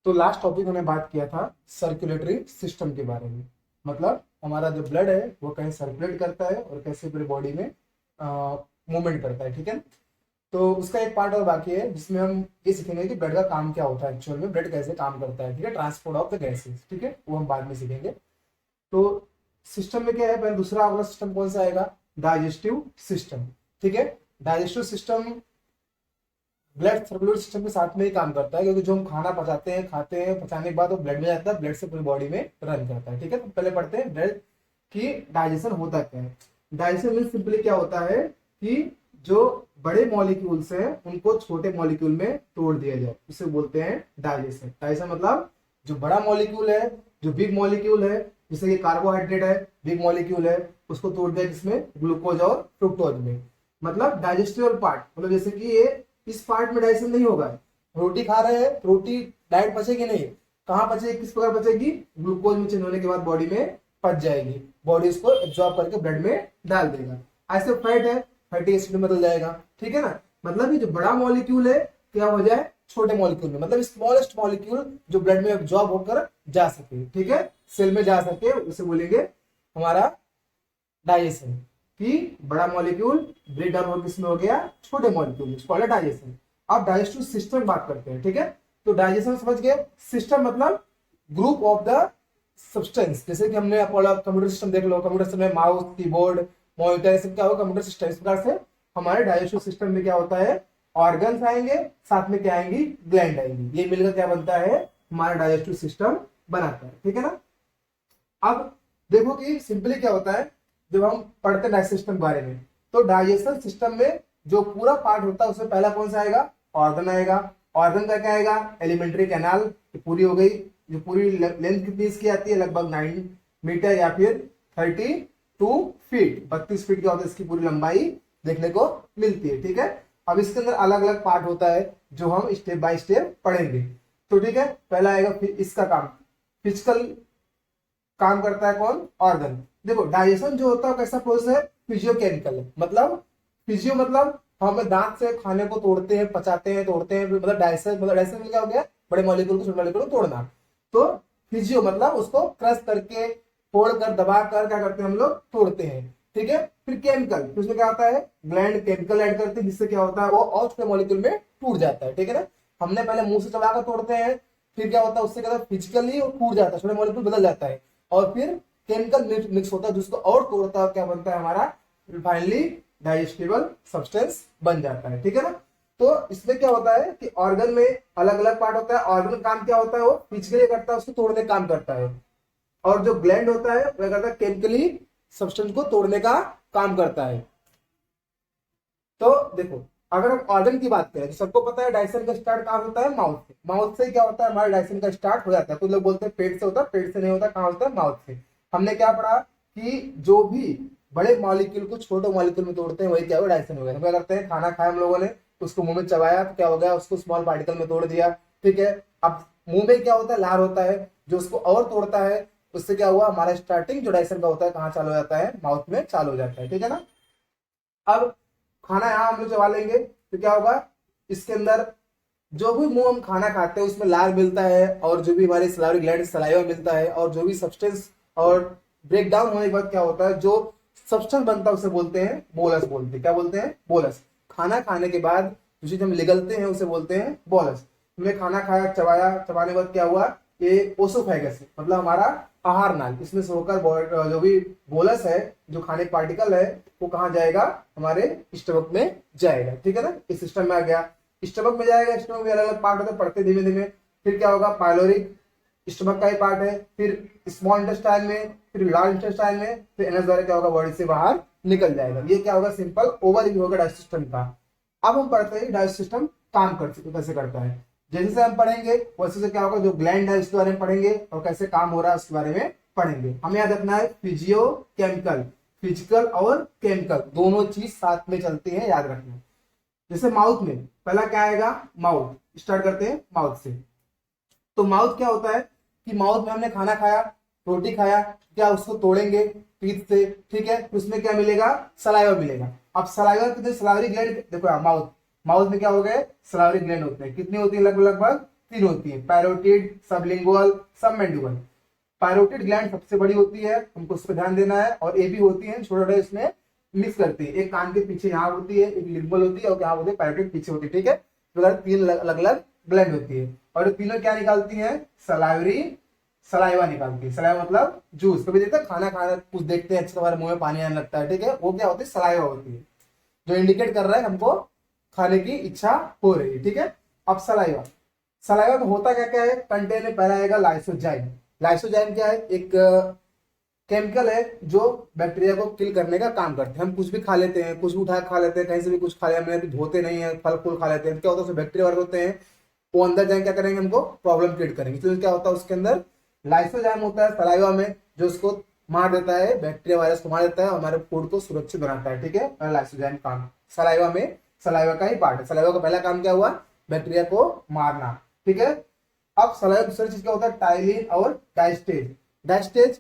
तो last topic हमने बात किया था सर्कुलेटरी सिस्टम के बारे में। मतलब हमारा जो ब्लड है वो कैसे सर्कुलेट करता है और कैसे पूरी बॉडी में मूवमेंट करता है, ठीक है। तो उसका एक पार्ट और बाकी है जिसमें हम ये सीखेंगे कि ब्लड का काम क्या होता है, एक्चुअल में ब्लड कैसे काम करता है, ठीक है। ट्रांसपोर्ट ऑफ द गैसेस, ठीक है, वो हम बाद में सीखेंगे। तो सिस्टम में क्या है, पहले दूसरा वाला सिस्टम कौन सा आएगा, डाइजेस्टिव सिस्टम, ठीक है। Digestive system blood circulatory system के साथ में ही काम करता है, क्योंकि जो हम खाना पचाते हैं, खाते हैं, पचाने के बाद वो ब्लड में जाता है, ब्लड से पूरी बॉडी में रन करता है, ठीक है। तो पहले पढ़ते हैं ब्लड की डाइजेशन होता क्या है। डाइजेशन मीन सिंपली क्या होता है कि जो बड़े मॉलिक्यूल्स हैं उनको छोटे मॉलिक्यूल में तोड़ दिया जाए, इसे बोलते हैं डाइजेशन। डाइजेशन मतलब जो बड़ा मॉलिक्यूल है, जो बिग मॉलिक्यूल है, जैसे कि कार्बोहाइड्रेट है, बिग मॉलिक्यूल है, उसको तोड़ दिया किसमें, ग्लूकोज और फ्रुक्टोज में। मतलब डाइजेस्टिबल पार्ट, मतलब जैसे कि ये इस पार्ट में डाइजेशन नहीं होगा। रोटी खा रहे हैं, रोटी डायरेक्ट पचेगी नहीं, कहाँ पचेगी, किस प्रकार पचेगी, ग्लूकोज में चेंज होने के बाद बॉडी में पच जाएगी, बॉडी उसको एब्जॉर्ब करके ब्लड में डाल देगा। ऐसे फैट है, फैटी एसिड में बदल जाएगा, ठीक है ना। मतलब ये जो बड़ा मॉलिक्यूल है क्या हो जाए छोटे मॉलिक्यूल में, मतलब स्मॉलेस्ट मॉलिक्यूल जो ब्लड में एब्जॉर्ब होकर जा सके, ठीक है, सेल में जा सके, उसे बोलेंगे हमारा डाइजेशन। कि बड़ा मॉलिक्यूल ब्रेक डाउन होकर किसमें हो गया, छोटे मॉलिक्यूल, डाइजेशन। अब डाइजेस्टिव सिस्टम बात करते हैं, ठीक है। तो डाइजेशन समझ गए, सिस्टम मतलब ग्रुप ऑफ द सब्सटेंस। जैसे कि हमने कंप्यूटर सिस्टम देख लो, कंप्यूटर सिस्टम में माउस, कीबोर्ड, मॉनिटर, सब क्या होगा, कंप्यूटर सिस्टम। इस प्रकार से हमारे डाइजेस्टिव सिस्टम में क्या होता है, ऑर्गन्स आएंगे, साथ में क्या आएंगी, ग्लैंड आएंगी, ये मिलकर क्या बनता है, हमारा डाइजेस्टिव सिस्टम बनाता है, ठीक है ना। अब देखो कि सिंपली क्या होता है जब हम पढ़ते हैं डाइजेशन सिस्टम के बारे में, तो डाइजेशन सिस्टम में जो पूरा पार्ट होता है उसमें पहला कौन सा आएगा, ऑर्गन आएगा। ऑर्गन का क्या आएगा, एलिमेंट्री कैनाल, पूरी हो गई। जो पूरी लेंथ कितनी इसकी आती है, लगभग 9 मीटर या फिर 32 फीट, 32 फीट क्या होता है इसकी पूरी लंबाई देखने को मिलती है, ठीक है। अब इसके अंदर अलग अलग पार्ट होता है जो हम स्टेप बाय स्टेप पढ़ेंगे। तो ठीक है, पहला आएगा इसका काम, फिजिकल काम करता है कौन, ऑर्गन। देखो डाइजेशन जो होता है कैसा प्रोसेस है, फिजियोकेमिकल है। मतलब फिजियो मतलब हम दांत से खाने को तोड़ते हैं, पचाते हैं, तोड़ते हैं, मतलब डाइजेशन क्या हो गया, बड़े मॉलिक्यूल को छोटे मॉलिक्यूल को तोड़ना। तो फिजियो मतलब उसको क्रश करके, तोड़ कर, दबा कर क्या करते हैं हम लोग, तोड़ते हैं, ठीक है। फिर केमिकल, फिर उसमें क्या होता है, ग्लैंड केमिकल ऐड करते हैं, जिससे क्या होता है वो और छोटे मॉलिक्यूल में टूट जाता है, ठीक है ना। हमने पहले मुंह से चबाकर तोड़ते हैं, फिर क्या होता है उससे क्या होता है फिजिकली वो टूट जाता है, छोटे मॉलिक्यूल बदल जाता है, और फिर केमिकल मिक्स होता है जिसको और तोड़ता है, क्या बनता है हमारा फाइनली डाइजेस्टिबल सब्सटेंस बन जाता है, ठीक है ना। तो इसमें क्या होता है कि ऑर्गन में अलग अलग पार्ट होता है। ऑर्गन काम क्या होता है, वो फिजिकली करता है, उसको तोड़ने का काम करता है। और जो ग्लैंड होता है वह करता है केमिकली सब्सटेंस को तोड़ने का काम करता है। तो देखो अगर हम ऑर्गन की बात करें तो सबको पता है डाइजेशन का स्टार्ट कहाँ होता है, माउथ से। माउथ से क्या होता है, हमारा डाइजेशन का स्टार्ट हो जाता है। कुछ लोग बोलते हैं पेट से होता है, पेट से नहीं होता, कहाँ होता है, माउथ से। हमने क्या पढ़ा कि जो भी बड़े मॉलिक्यूल को छोटे मॉलिक्यूल में तोड़ते हैं वही क्या होगा, डाइजेशन हो गया। हम क्या करते हैं, खाना खाया हम लोगों ने, उसको मुंह में चबाया तो क्या हो गया, उसको स्मॉल पार्टिकल में तोड़ दिया, ठीक है। अब मुंह में क्या होता है, लार होता है जो उसको और तोड़ता है, उससे क्या हुआ, हमारा स्टार्टिंग जो डाइजेशन का होता है कहाँ चालू हो जाता है, माउथ में चालू हो जाता है, ठीक है ना। अब खाना यहाँ हम लोग चबा लेंगे तो क्या होगा, इसके अंदर जो भी मुंह हम खाना खाते हैं उसमें लार मिलता है, और जो भी हमारे सलाइवरी ग्लैंड सलाइवा मिलता है, और जो भी सब्सटेंस और ब्रेक डाउन होने के बाद क्या होता है, जो सब्सटेंस बनता है उसे बोलते हैं बोलस, बोलते हैं क्या बोलते हैं, बोलस। खाना खाने के बाद जो चीज हम निगलते हैं उसे बोलते हैं बोलस। हमने खाना खाया, चबाया, चबाने के बाद क्या हुआ, ये ओसोफेगस मतलब हमारा आहार नाल, इसमें से होकर जो भी बोलस है, जो खाने पार्टिकल है, वो कहाँ जाएगा, हमारे स्टमक में जाएगा, ठीक है ना। इस सिस्टम में आ गया, स्टमक में जाएगा। स्टमक में अलग अलग पार्ट होते हैं, पढ़ते धीमे धीमे। फिर क्या होगा, पाइलोरिक स्टमक का ही पार्ट है, फिर स्मॉल इंटेस्टाइन में, फिर लार्ज इंटेस्टाइन में, फिर एनएस द्वारा क्या होगा, बॉडी से बाहर निकल जाएगा। ये क्या होगा, सिंपल ओवरव्यू होगा डाइजेस्ट सिस्टम का। अब हम पढ़ते हैं डाइजेस्ट सिस्टम काम कैसे करता है। जैसे से हम पढ़ेंगे वैसे से क्या होगा, जो ग्लैंड है उसके बारे में पढ़ेंगे, और कैसे काम हो रहा है उसके बारे में पढ़ेंगे। हमें याद रखना है फिजियो केमिकल, फिजिकल और केमिकल दोनों चीज साथ में चलती है, याद रखना। जैसे माउथ में पहला क्या आएगा, माउथ। स्टार्ट करते हैं माउथ से। तो माउथ क्या होता है कि माउथ में हमने खाना खाया, रोटी खाया, क्या उसको तोड़ेंगे टीथ से, ठीक है। तो उसमें क्या मिलेगा, सलाइवा मिलेगा। अब सलाइवा कितने, सलाइवरी ग्लैंड देखो, माउथ, माउथ में क्या हो गए, सलाइवरी ग्लैंड होते हैं। कितनी होती है, लगभग लगभग तीन होती है, पैरोटिड, सबलिंगुअल, सबमैंडिबल। पैरोटिड ग्लैंड सबसे बड़ी होती है, हमको उस पर ध्यान देना है, और ये भी होती है छोटे छोटे इसमें मिक्स करती है, एक कान के पीछे यहाँ होती है, एक लिंगुअल होती है, और यहाँ होती है पैरोटिड पीछे होती है, ठीक है। तो तीन अलग अलग ग्लैंड होती है, और तीनों क्या निकालती है, सलाइवरी सलाइवा निकालती है। सलाइवा मतलब जूस, कभी देखते हैं खाना खाना कुछ देखते हैं अच्छा हमारे मुंह में पानी आने लगता है, ठीक है, वो क्या होती है, सलाइवा होती है, जो इंडिकेट कर रहा है हमको खाने की इच्छा हो रही है, ठीक है। अब सलाइवा, सलाइवा में होता क्या क्या है, कंटेन में पहला आएगा लाइसोजाइम। लाइसोजाइम क्या है, एक केमिकल है जो बैक्टीरिया को किल करने का काम करते हैं। हम कुछ भी खा लेते हैं, कुछ भी उठा खा लेते हैं, कहीं से भी कुछ खा लिया, धोते नहीं है, फल फूल खा लेते हैं, क्या होता है उसमें बैक्टीरिया वर्ग होते हैं, वो अंदर जाए क्या करेंगे, हमको प्रॉब्लम क्रिएट करेंगे। तो क्या होता है उसके अंदर लाइसोजाइम होता है सलाइवा में, जो उसको मार देता है, बैक्टीरिया वायरस को मार देता है, हमारे फूड को सुरक्षित बनाता है, ठीक है। और लाइसोजाइम काम सलाइवा में, सलाइवा का ही पार्ट है। सलाइवा का पहला काम क्या हुआ, बैक्टीरिया को मारना, ठीक है। अब सलाइवा दूसरी चीज क्या होता है, टाइलिन और डायस्टेज। डायस्टेज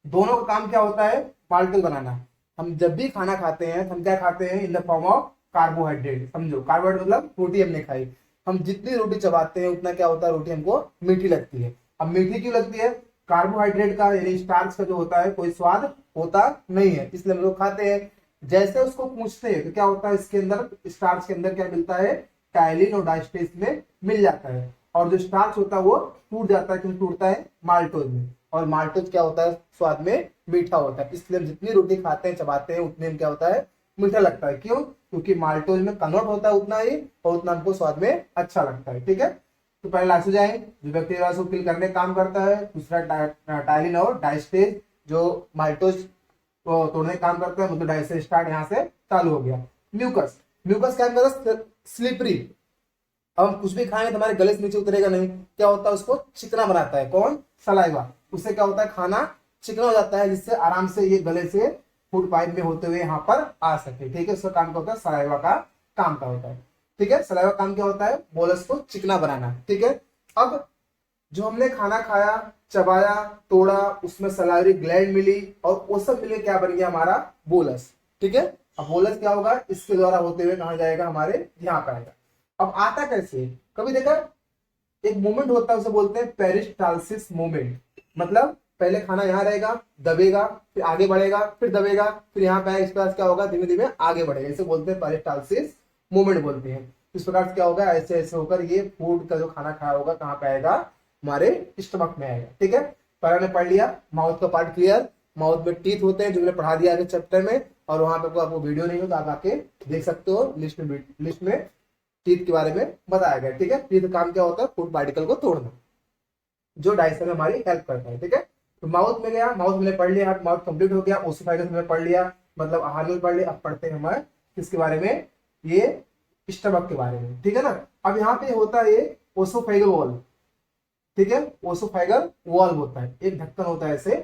दोनों का काम क्या होता है, मॉलिक्यूल बनाना। हम जब भी खाना खाते हैं तो हम क्या खाते हैं, in the form of carbohydrate. समझो कार्बोहाइड्रेट मतलब रोटी हमने खाई, हम जितनी रोटी चबाते हैं उतना क्या होता है, रोटी हमको मीठी लगती है। अब मीठी क्यों लगती है, कार्बोहाइड्रेट का यानी स्टार्च का जो होता है कोई स्वाद होता नहीं है, इसलिए हम लोग खाते हैं। जैसे उसको पूछते हैं तो क्या होता है, इसके अंदर स्टार्च के अंदर क्या मिलता है, टाइलिन और डायस्टेज में मिल जाता है, और जो स्टार्च होता है वो टूट जाता है, क्यों टूटता है, माल्टोज में, और माल्टोज क्या होता है, स्वाद में मीठा होता है, इसलिए हम जितनी रोटी खाते हैं चबाते हैं उतने में क्या होता है, मीठा लगता है। क्यों, क्योंकि माल्टोज में कन्वर्ट होता है उतना ही, और उतना हमको स्वाद में अच्छा लगता है, ठीक है। तो पहले लाइसोजाइम जो बैक्टीरिया को किल करने का काम करता है, दूसरा टाइलिन और डायस्टेज जो माल्टोज को तोड़ने का काम करता है, मतलब डायस्टेज स्टार्ट यहाँ से चालू हो गया। म्यूकस, म्यूकस क्या करता है, स्लिपरी। अब हम कुछ भी खाएंगे तो हमारे गले से नीचे उतरेगा नहीं, क्या होता है, उसको चिकना बनाता है, कौन, सलाइवा। उससे क्या होता है, खाना चिकना हो जाता है, जिससे आराम से ये गले से फूड पाइप में होते हुए यहाँ पर आ सके, ठीक है। उसका काम क्या होता है, सलाइवा का काम का होता है, ठीक है। सलाइवा काम क्या होता है, बोलस को चिकना बनाना, ठीक है। अब जो हमने खाना खाया, चबाया, तोड़ा, उसमें सलाइवरी ग्लैंड मिली, और वो सब मिलकर क्या बन गया, हमारा बोलस, ठीक है। अब बोलस क्या होगा, इसके द्वारा होते हुए कहाँ जाएगा, हमारे यहाँ पे आएगा। अब आता कैसे, कभी देखा एक मूवमेंट होता है उसे बोलते हैं पेरिस्टालसिस मूवमेंट, मतलब पहले खाना यहाँ रहेगा, दबेगा, फिर आगे बढ़ेगा, फिर दबेगा, फिर यहाँ पे इस प्रकार क्या होगा, धीमे धीमे आगे बढ़ेगा, इसे बोलते हैं पेरिस्टालसिस मूवमेंट बोलते हैं। इस प्रकार से क्या होगा, ऐसे ऐसे होकर ये फूड का जो खाना खाया होगा कहाँ पे आएगा, हमारे स्टमक में आएगा, ठीक है। पर हमने पढ़ लिया माउथ का पार्ट क्लियर। माउथ में टीथ होते हैं जो मैंने पढ़ा दिया आगे चैप्टर में, और वहां पे आपको वीडियो नहीं हो तो आप आके देख सकते हो, लिस्ट में टीथ के बारे में बताया गया, ठीक है। टीथ काम क्या होता है, फूड पार्टिकल को तोड़ना, जो डाइजेशन में हमारी हेल्प करता है, ठीक है। तो माउथ में गया, माउथ में पढ़ लिया, माउथ कंप्लीट हो गया। ओसोफेगस में पढ़ लिया, मतलब आहार में पढ़ लिया। अब पढ़ते हैं हमारे किसके बारे में, ये स्टमक के बारे में, ठीक है ना। अब यहाँ पे होता है ये ओसोफेगल वॉल्व, ठीक है। ओसोफेगल वॉल्व होता है, एक ढक्कन होता है ऐसे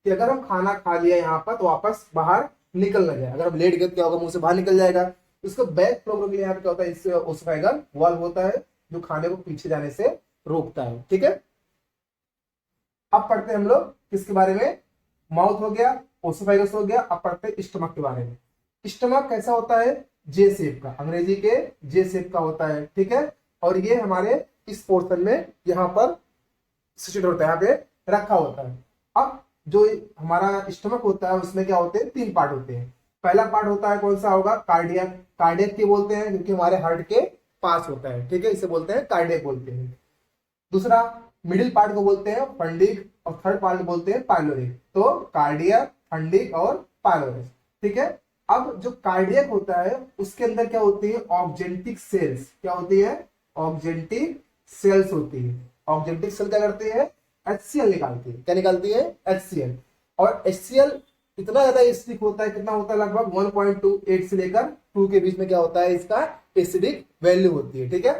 कि अगर हम खाना खा लिया यहाँ पर तो वापस बाहर निकल न जाए। अगर हम लेट गए क्या होगा, मुंह से बाहर निकल जाएगा। उसको बैक फ्लो के लिए यहाँ पे क्या होता है, इससे ओसोफेगल वॉल्व होता है जो खाने को पीछे जाने से रोकता है, ठीक है। अब पढ़ते हैं हम लोग किसके बारे में, माउथ हो गया, ओसोफेगस हो गया। अब पढ़ते हैं स्टमक के बारे में। स्टमक कैसा होता है, जे शेप का, अंग्रेजी के जे शेप का होता है, ठीक है। और ये हमारे इस पोर्शन में यहाँ पर सिचुएट होता है, यहाँ पे रखा होता है। अब जो हमारा स्टमक होता है उसमें क्या होते हैं, तीन पार्ट होते हैं। पहला पार्ट होता है कौन सा होगा, कार्डियक। कार्डियक की बोलते हैं क्योंकि हमारे हार्ट के पास होता है, ठीक है, इसे बोलते हैं कार्डियक बोलते हैं। दूसरा मिडिल पार्ट को बोलते हैं फंडिक, और थर्ड पार्ट को बोलते हैं पाइलोरिक। तो कार्डियक, फंडिक और पाइलोरिक, ठीक है। अब जो कार्डियक होता है उसके अंदर क्या होती है, ऑक्जेंटिक सेल्स। क्या होती है, ऑक्जेंटिक सेल्स होती है। ऑक्जेंटिक सेल क्या करती है, HCl निकालती है। क्या निकालती है, HCl। और HCl इतना ज्यादा एसिडिक होता है, कितना होता है, लगभग 1.28 से लेकर 2 के बीच में क्या होता है, इसका एसिडिक वैल्यू होती है, ठीक है।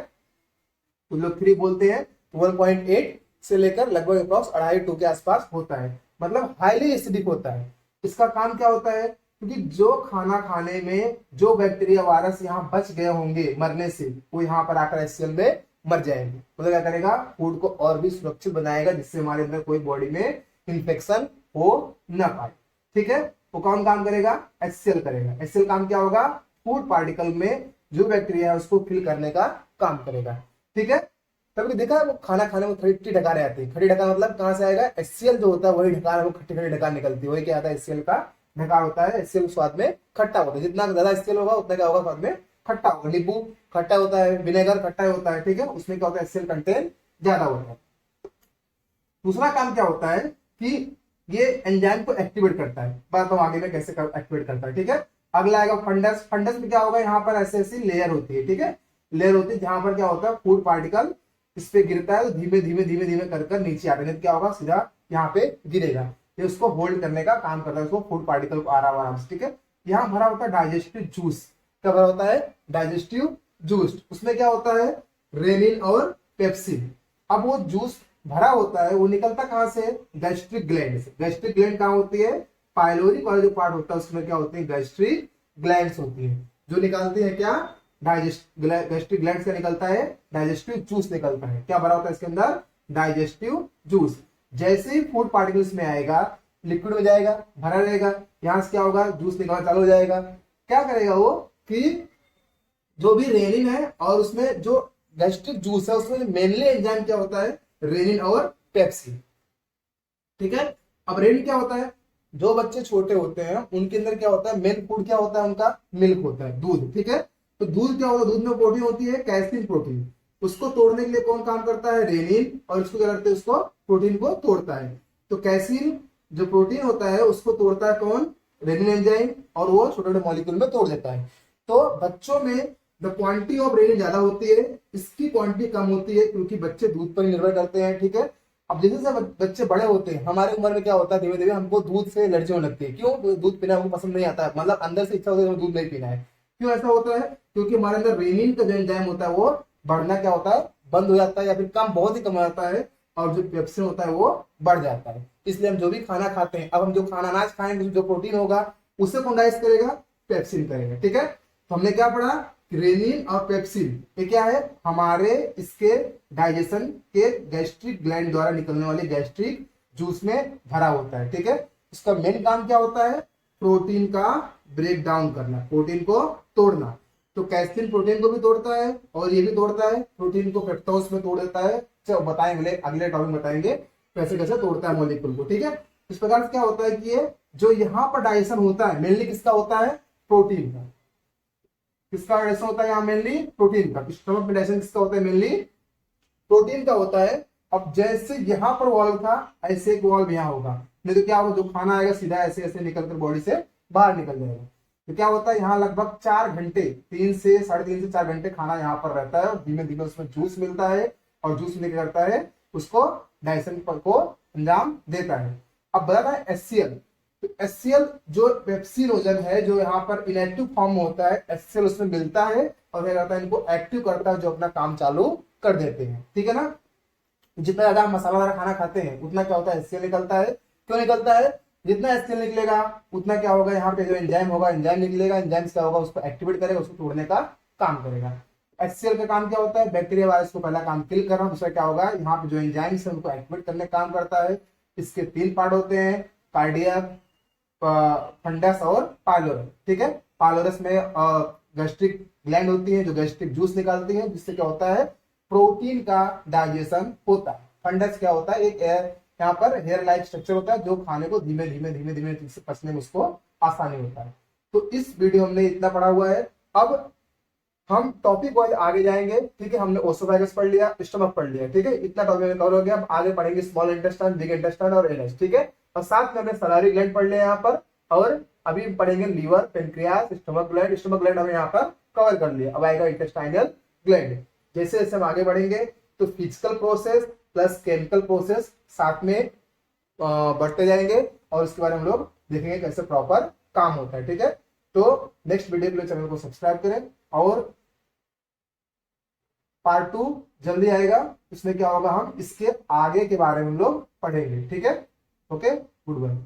तो लोग 3 बोलते हैं, 1.8 से लेकर लगभग अप्रॉक्स 2.5-2 के आसपास होता है, मतलब हाईली एसिडिक होता है। इसका काम क्या होता है, क्योंकि जो खाना खाने में जो बैक्टीरिया वायरस यहाँ बच गए होंगे मरने से, वो यहाँ पर आकर HCl में मर जाएंगे। मतलब क्या करेगा, फूड को और भी सुरक्षित बनाएगा, जिससे हमारे अंदर कोई बॉडी में इंफेक्शन हो ना पाए, ठीक है। वो कौन काम करेगा, HCl करेगा। HCl काम क्या होगा, फूड पार्टिकल में जो बैक्टीरिया है उसको किल करने का काम करेगा, ठीक है। कभी देखा है वो खाना खाने में खट्टी डकारें आती है। खट्टी डकार मतलब कहाँ से आएगा, HCl जो होता है वही डकार, वो खट्टी खट्टी डकार निकलती है, वही क्या आता है, HCl का डकार होता है। HCl स्वाद में खट्टा होता है, जितना ज्यादा HCl होगा उतना क्या होगा, स्वाद में खट्टा होगा। नींबू खट्टा होता है, विनेगर खट्टा होता है, ठीक है, उसमें क्या होता है, HCl कंटेंट ज्यादा होता है। दूसरा काम क्या होता है कि ये एंजाइम को एक्टिवेट करता है, बात हम आगे में कैसे एक्टिवेट करता है, ठीक है। अगला आएगा फंडस। फंडस में क्या होगा, यहाँ पर ऐसे ऐसी लेयर होती है, ठीक है, लेयर होती है जहां पर क्या होता है, फूड पार्टिकल इस पे गिरता है तो धीमे धीमे धीमे धीमे कर नीचे आता है, क्या होगा, सीधा यहाँ पे गिरेगा। ये उसको होल्ड करने का काम करता है, उसको फूड पार्टिकल को आराम से, ठीक है। यहाँ भरा होता है डाइजेस्टिव जूस। क्या भरा होता है, डाइजेस्टिव जूस। उसमें क्या होता है, रेनिन और पेप्सिन। अब वो जूस भरा होता है वो निकलता कहां से, गैस्ट्रिक ग्लैंड से। गैस्ट्रिक ग्लैंड कहां होती है, पाइलोरी वाला जो पार्ट होता है उसमें क्या होती है, गैस्ट्रिक ग्लैंड्स होती है, जो निकालती है क्या, गैस्ट्रिक ग्लैंड से निकलता है डाइजेस्टिव जूस निकलता है। क्या भरा होता है इसके अंदर, डाइजेस्टिव जूस। जैसे ही फूड पार्टिकल्स में आएगा, लिक्विड में जाएगा, भरा रहेगा, यहां से क्या होगा, जूस निकलना चालू हो जाएगा। क्या करेगा वो कि जो भी रेनिन है और उसमें जो गैस्ट्रिक जूस है उसमें मेनली एंजाइम क्या होता है, रेनिन और पेप्सिन, ठीक है। अब रेनिन क्या होता है, जो बच्चे छोटे होते हैं उनके अंदर क्या होता है, मेन फूड क्या होता है उनका, मिल्क होता है, दूध, ठीक है। तो दूध क्या होता है, दूध में प्रोटीन होती है, कैसीन प्रोटीन। उसको तोड़ने के लिए कौन काम करता है, रेनिन, और उसको क्या करते हैं, उसको प्रोटीन को तोड़ता है। तो कैसीन जो प्रोटीन होता है उसको तोड़ता है कौन, रेनिन एंजाइम, और वो छोटे छोटे मॉलिक्यूल में तोड़ देता है। तो बच्चों में द क्वांटिटी ऑफ रेनिन ज्यादा होती है, इसकी क्वांटिटी कम होती है, क्योंकि बच्चे दूध पर निर्भर करते हैं, ठीक है। अब जैसे जैसे बच्चे बड़े होते हैं, हमारे उम्र में क्या होता है, धीमे धीमे हमको दूध से एलर्जी होने लगती है। क्यों, दूध पीना हमको पसंद नहीं आता है, मतलब अंदर से इच्छा होती है दूध नहीं पीना है। क्यों ऐसा होता है, क्योंकि हमारे अंदर रेनिन का जो एंजाइम होता है वो बढ़ना क्या होता है, बंद हो जाता है, या फिर कम, बहुत ही कम हो जाता है, और जो पेप्सिन होता है वो बढ़ जाता है। इसलिए हम जो भी खाना खाते हैं, अब हम जो खाना अनाज खाएंगे जो प्रोटीन होगा उसे कौन डाइजेस्ट करेगा, पेप्सिन करेगा, ठीक है। तो हमने क्या पढ़ा, रेनिन और पेप्सिन ये क्या है, हमारे इसके डाइजेशन के गैस्ट्रिक ग्लैंड द्वारा निकलने वाले गैस्ट्रिक जूस में भरा होता है, ठीक है। इसका मेन काम क्या होता है, प्रोटीन का ब्रेक डाउन करना, प्रोटीन को तोड़ना। तो कैसीन प्रोटीन को भी तोड़ता है और ये भी तोड़ता है, प्रोटीन को फ्रक्टोज में तोड़ देता है। चलो बताएंगे, अगले टॉपिक बताएंगे कैसे कैसे तोड़ता है मॉलिक्यूल को, ठीक है। इस प्रकार से क्या होता है कि ये जो यहाँ पर डाइजेशन होता है मेनली किसका होता है, प्रोटीन का। किसका डाइजेशन होता है यहाँ, मेनली प्रोटीन का। स्टमक में डाइजेशन किसका होता है, मेनली प्रोटीन का होता है। अब जैसे यहाँ पर वॉल्व था ऐसे एक वॉल्व यहाँ होगा, नहीं तो क्या होगा, जो खाना आएगा सीधा ऐसे ऐसे निकलकर बॉडी से बाहर निकल जाएगा। तो क्या होता है, यहाँ लगभग 4 घंटे, 3 से 3.5 से 4 घंटे खाना यहाँ पर रहता है, और धीमे धीमे उसमें जूस मिलता है, और जूस में क्या करता है, उसको डाइजेशन को अंजाम देता है। अब बताता है HCl। तो HCl जो पेप्सिनोजन है, जो यहाँ पर इनएक्टिव फॉर्म में होता है, HCl उसमें मिलता है और क्या करता है, इनको एक्टिव करता है, जो अपना काम चालू कर देते हैं, ठीक है ना। जितना ज्यादा मसालादार खाना खाते हैं उतना क्या होता है, HCl निकलता है। क्यों निकलता है, जितना HCl निकलेगा उतना क्या होगा, यहाँ पे जो एंजाइम होगा, एंजाइम निकलेगा, एंजाइम क्या होगा, उसको एक्टिवेट करेगा, उसको तोड़ने का काम करेगा। HCl का काम क्या होता है, बैक्टीरिया वायरस को पहला काम किल करना, दूसरा क्या होगा, यहाँ पे जो एंजाइम्स है उनको एक्टिवेट करने का काम करता है। इसके 3 पार्ट होते हैं, कार्डियक, फंडस और पाइलोरस, ठीक है। पाइलोरस में गैस्ट्रिक ग्लैंड होती है जो गैस्ट्रिक जूस निकालती है, जिससे क्या होता है, प्रोटीन का डाइजेशन होता है। फंडस क्या होता है, एक यहाँ पर हेयर लाइक स्ट्रक्चर होता है, जो खाने को धीमे धीमे धीमे धीमे से पचने में उसको आसानी होता है। तो इस वीडियो हमने इतना पढ़ा हुआ है। अब हम टॉपिक वाइज आगे जाएंगे, ठीक है। हमने ओसोफेगस पढ़ लिया, स्टमक पढ़ लिया, ठीक है, इतना टॉपिक कवर हो गया। अब आगे पढ़ेंगे स्मॉल इंटेस्टाइन, बिग इंटेस्टाइन और एनएस, ठीक है। और साथ में हमने सलारी ग्लैंड पढ़ लिया यहाँ पर, और अभी पढ़ेंगे liver, pancreas, stomach gland. Stomach gland हमने यहाँ पर कवर कर लिया, अब आएगा इंटेस्टाइनल ग्लैंड। जैसे जैसे हम आगे बढ़ेंगे तो physical process plus chemical process साथ में बढ़ते जाएंगे, और उसके बारे में हम लोग देखेंगे कैसे प्रॉपर काम होता है, ठीक है। तो नेक्स्ट वीडियो के लिए चैनल को सब्सक्राइब करें, और पार्ट 2 जल्दी आएगा, उसमें क्या होगा, हम इसके आगे के बारे में हम लोग पढ़ेंगे, ठीक है। Okay, good bye.